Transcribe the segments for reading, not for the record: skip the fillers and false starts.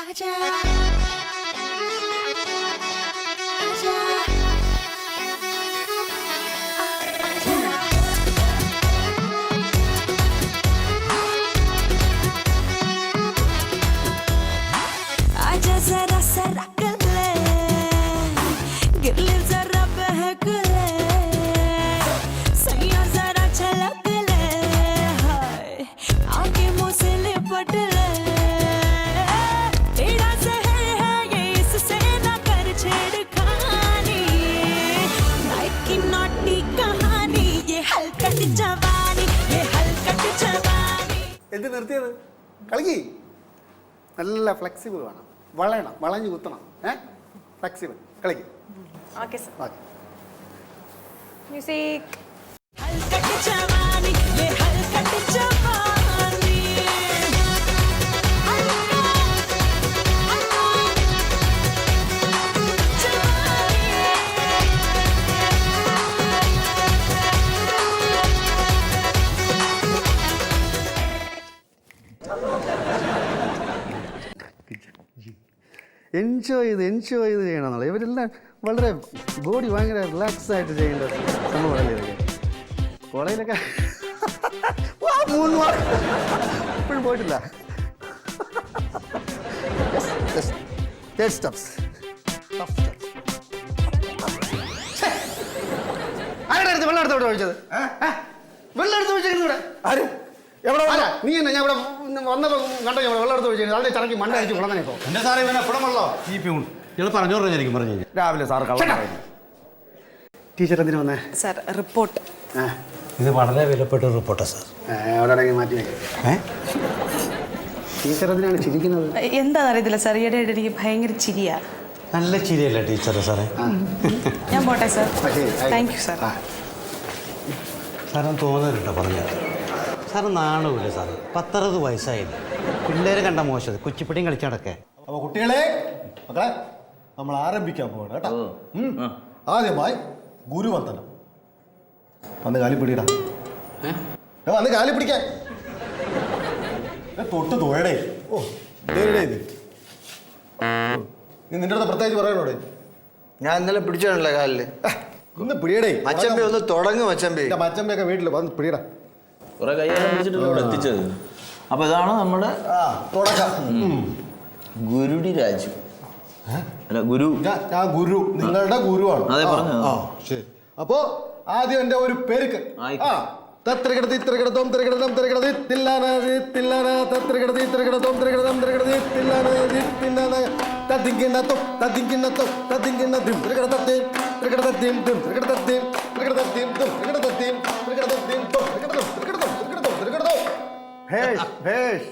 आजा आजा जरा सरा कर ले गिरले जरा बहक ले सैया जरा छलक ले हाय आगे मुँह से लिपट ले तेरा जहर है ये इससे ना कर छेड़खानी नाइट की नॉटी कहानी ये हलकट जवानी ये हलकट जवानी എന്ത് നിർത്തിയത് കളിക്ക് നല്ല ഫ്ലെക്സിബിൾ വേണം വളയണം വളഞ്ഞു കുത്തണം ഫ്ലെക്സിബിൾ കളിക്ക് ഓക്കെ സർ ഓക്കെ മ്യൂസിക് हलकट जवानी ये हलकट जवानी എൻജോയ് ചെയ്ത് ചെയ്യണമെന്നുള്ളത് ഇവരെല്ലാം വളരെ ബോഡി ഭയങ്കര റിലാക്സ് ആയിട്ട് ചെയ്യേണ്ട സംഭവമല്ലേ ഇതൊക്കെ കോളേജിലൊക്കെ ഇപ്പോഴും പോയിട്ടില്ല ആരുടെ അടുത്ത് വെള്ളം എടുത്ത് ഇവിടെ ഒഴിച്ചത് വെള്ളം എടുത്ത് ഒഴിച്ചിരുന്നു ആര് എവിടെ നീ തന്നെ ഞാൻ ഇവിടെ വന്നപ്പോൾ കണ്ടോ ഞാൻ വെള്ളം എടുത്ത് ഒഴിച്ചിരുന്നു അതിന്റെ ചടക്കി മണ്ട അടിച്ച് കൊള്ളങ്ങനെ ഇപ്പോൾ എന്റെ സാറേ ഇവനെ എപ്പോഴല്ലോ നിങ്ങൾ പറഞ്ഞു പറഞ്ഞു രാവിലെ സാർ ടീച്ചർ എന്തിനു വന്നേ സർ റിപ്പോർട്ട് ഇത് വളരെ വിലപ്പെട്ട റിപ്പോർട്ടാണ് സാർ അവിടെ മാറ്റി ടീച്ചർ എന്തിനാണ് ചിരിക്കുന്നത് എന്താണെന്ന് അറിയത്തില്ല സാർ ഈയിടെ എനിക്ക് ഭയങ്കര ചിരിയാ നല്ല ചിരിയല്ലേ ടീച്ചർ സാറേ ഞാൻ പോട്ടെ സാർ ശരി, താങ്ക് യു സാർ സാറിന് തോന്നലുണ്ടോ പറഞ്ഞാൽ സാറ് നാണമില്ല സാറ് 10-60 വയസ്സായില്ല പിള്ളേരെ കണ്ട മോശം കുച്ചിപ്പിടിയും കളിച്ചാടൊക്കെ അപ്പോൾ കുട്ടികളെ മക്കളെ നമ്മൾ ആരംഭിക്കാൻ പോവാണ് കേട്ടോ ആദ്യമായി ഗുരുവന്ദനം വന്ന് കാലി പിടിയിടാ വന്ന് കാലി പിടിക്കാൻ തൊട്ട് തൊഴടേ ഓ ഇതേടെ ഇത് നീ നിന്റെ അടുത്ത് പ്രത്യേകിച്ച് പറയണോടെ ഞാൻ ഇന്നലെ പിടിച്ചാണല്ലേ കാലില് ഒന്ന് പിടിയടേ മച്ചമ്പി ഒന്ന് തുടങ്ങും മച്ചമ്പി മച്ചമ്പയൊക്കെ വീട്ടിൽ വന്ന് പിടിയിടാ കുറെ കൈകാലം പിടിച്ചിട്ട് ഇവിടെ എത്തിച്ചത് അപ്പൊ ഇതാണ് നമ്മുടെ തുടക്കം ഗുരുടി രാജു അല്ല ഗുരു ഞാൻ ഗുരു നിങ്ങളുടെ ഗുരുവാണ് അതെ പറഞ്ഞു ശരി അപ്പോ ആദ്യം എന്റെ ഒരു പെരുക്ക് തത്രകിടത്തി തിരകിടത്തോം തിരകിടതം തിരകിടതി തില്ലാന തില്ലാന തത്രകിടത്തി തിരകിടത്തോം തിരകിടതം തിരകിടതി തില്ലാന തില്ലാന തതിങ്കിണ്ണത്തും തതിങ്കിണ്ണത്തും തതിങ്കിണ്ണത്തും തിരകിടത്തീം തിരകിടത്തീം തും തിരകിടത്തീം തിരകിടത്തീം തും തിരകിടത്തീം തിരകിടത്തീം തും തിരകിടത്തും തിരകിടത്തും തിരകിടത്തും തിരകിടത്തും ഭേഷ് ഭേഷ്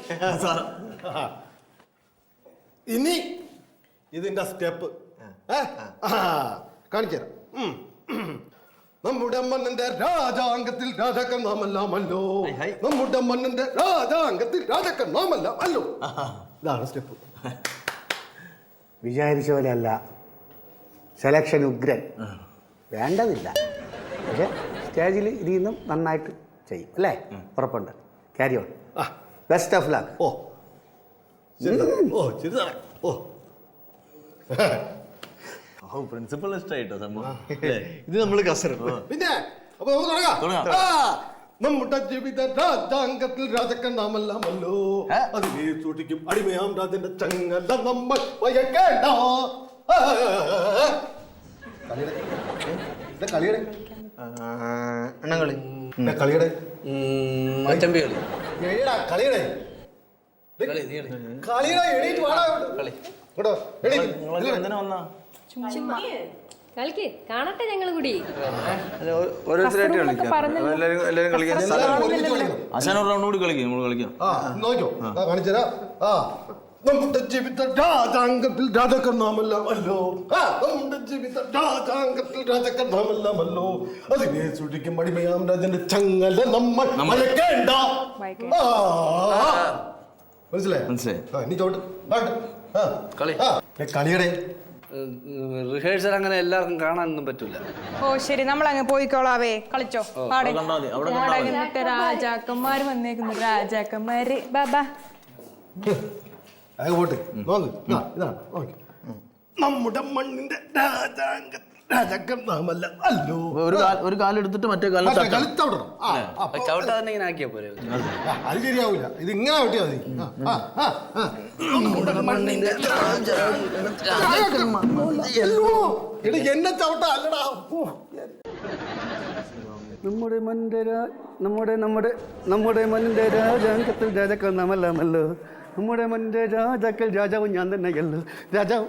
ഇനി ഇതിന്റെ സ്റ്റെപ്പ് കാണിച്ചു തരാം നമ്മുടെ മന്നന്റെ രാജാംഗത്തിൽ രാജാക്കൻ നാമല്ലാമല്ലോ നമ്മുടെ മന്നന്റെ രാജാംഗത്തിൽ രാജാക്കൻ നാമല്ലാമല്ലോ ഇതാണ് സ്റ്റെപ്പ് വിചാരിച്ച പോലെ അല്ല സെലക്ഷൻ ഉഗ്രൻ വേണ്ടതില്ല പക്ഷെ സ്റ്റേജിൽ ഇരിന്നും നന്നായിട്ട് ചെയ്യും അല്ലേ ഉറപ്പുണ്ട് carry on best of luck ഓ ശരി ഓ പ്രിൻസിപ്പൽ ഇഷ്ടായിട്ടോ സംഭവം ഇത് നമ്മള് കസറ് പിന്നെ അപ്പൊ നമുക്ക് തുടങ്ങാം നമ്മുടെ ജീവിത രാജാംഗത്തിൽ രാജക്കൻ നാമല്ലാമല്ലോ അതിനെ സൂക്ഷിക്കും അടിമയാം രാജന്റെ ചങ്ങല നമ്മൾ വയക്കേണ്ട കളിയുടെ എണ്ണങ്ങളി കളിയുടെ മച്ചമ്പി കളി കളിയുടെ കളിയുടെ എണീറ്റ് വാടാ കേട്ടോ എന്തിനാ വന്നാ കളിക്ക് കാണട്ടെ ഞങ്ങൾ കൂടി ഓരോരുത്തരായിട്ട് കളിക്കാം എല്ലാരും കളിക്കാൻ ആശാൻ ഒരു റൗണ്ട് കൂടി കളിക്കും നമ്മൾ കളിക്കാം നോക്കോ കാണിച്ചരാ നമ്മുടെ ജീവിത രാജാംഗത്തിൽ രാജാക്കൻ നാമല്ലാമല്ലോ നമ്മുടെ ജീവിത രാജാംഗത്തിൽ രാജാക്കൻ നാമല്ലാമല്ലോ അതിനെ സൂക്ഷിക്കും അടിമയാം രാജന്റെ ചങ്ങല നമ്മൾ മലക്കേണ്ട മനസ്സിലായി ഇനി ചോട്ട് കളിയുടെ റിഹേഴ്സൽ അങ്ങനെ എല്ലാവർക്കും കാണാനൊന്നും പറ്റൂല ഓ ശരി നമ്മൾ അങ്ങ് പോയിക്കോളാവേ കളിച്ചോ പാടെ കണ്ടാ മതി അവിടെ രാജാക്കന്മാര് വന്നേക്കുന്നു രാജാക്കന്മാര് ബാബാ അത് പോട്ട് നോക്ക് ഇതാണ് നോക്ക്. നമ്മുടെ മണ്ണിന്റെ രാജാക്കൻ നാമല്ല അല്ലോ. ഒരു കാലെടുത്തിട്ട് മറ്റേ കാലിൽ മറ്റേ തട്ടണം. കളി ചവിട്ടണം. ചവിട്ടാതെ തന്നെ ഇങ്ങനെ ആക്കിയാ പോരെ അത് ശരിയാവൂല. ഇത് ഇങ്ങനെ വെട്ടിയാ മതി. എന്നെ ചവിട്ടാ അല്ലടാ. നമ്മുടെ മണ്ണിന്റെ രാജാങ്കത്തിൽ രാജാക്കൾ നാമല്ലാമല്ലോ. നമ്മുടെ മണ്ണിന്റെ രാജാക്കൾ രാജാവും ഞാൻ തന്നെയല്ലോ. രാജാവ്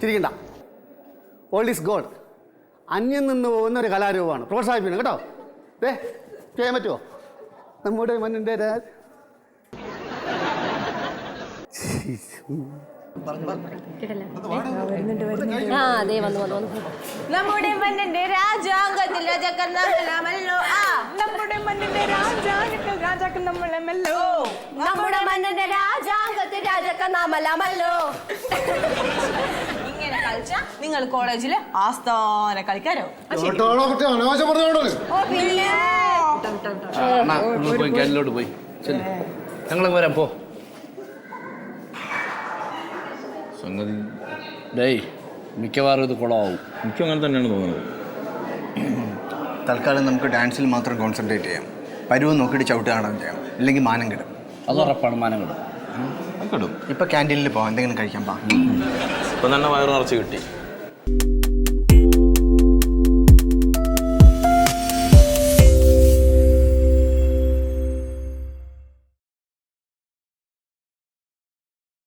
ചിരിക്കണ്ട. All is God. അന്യം നിന്ന് പോകുന്ന ഒരു കലാരൂപമാണ്. പ്രോത്സാഹിപ്പിക്കണം കേട്ടോ. ചെയ്യാൻ പറ്റുമോ? നമ്മുടെ മണ്ണിന്റെ നമ്മുടെ മണ്ണിന്റെ രാജാംഗത്തിൽ രാജാക്കൻ നമ്മളല്ലോ. നമ്മുടെ മണ്ണിന്റെ രാജാംഗത്തിൽ രാജാക്കൻ നമ്മളല്ലോ. നമ്മുടെ മണ്ണിന്റെ രാജാംഗത്തിൽ രാജാക്കൻ നാമല്ലാമല്ലോ. ഇങ്ങനെ കളിച്ച നിങ്ങൾ കോളേജില് ആസ്ഥാന കളിക്കാരോ? അനാവശ്യം പറഞ്ഞോളൂ. പോയി ക്യാൻറ്റീനിലോട്ട് പോയി ചെല്ലു. ഞങ്ങളങ്ങ് വരാം. പോ സംഗതി ഡേയ് മിക്കവാറും ഇത് കുളമാവും. എനിക്കും അങ്ങനെ തന്നെയാണ് തോന്നുന്നത്. തൽക്കാലം നമുക്ക് ഡാൻസിൽ മാത്രം കോൺസെൻട്രേറ്റ് ചെയ്യാം. പരുവം നോക്കിയിട്ട് ചവിട്ട് കാണാൻ ചെയ്യാം. ഇല്ലെങ്കിൽ മാനം കിടും. അത് ഉറപ്പാണ്. മാനം കിടും. കിടും. ഇപ്പം ക്യാൻറ്റീനിൽ പോവാം, എന്തെങ്കിലും കഴിക്കാൻ പാ. ഇപ്പം തന്നെ വയറ് നിറച്ച് കിട്ടി.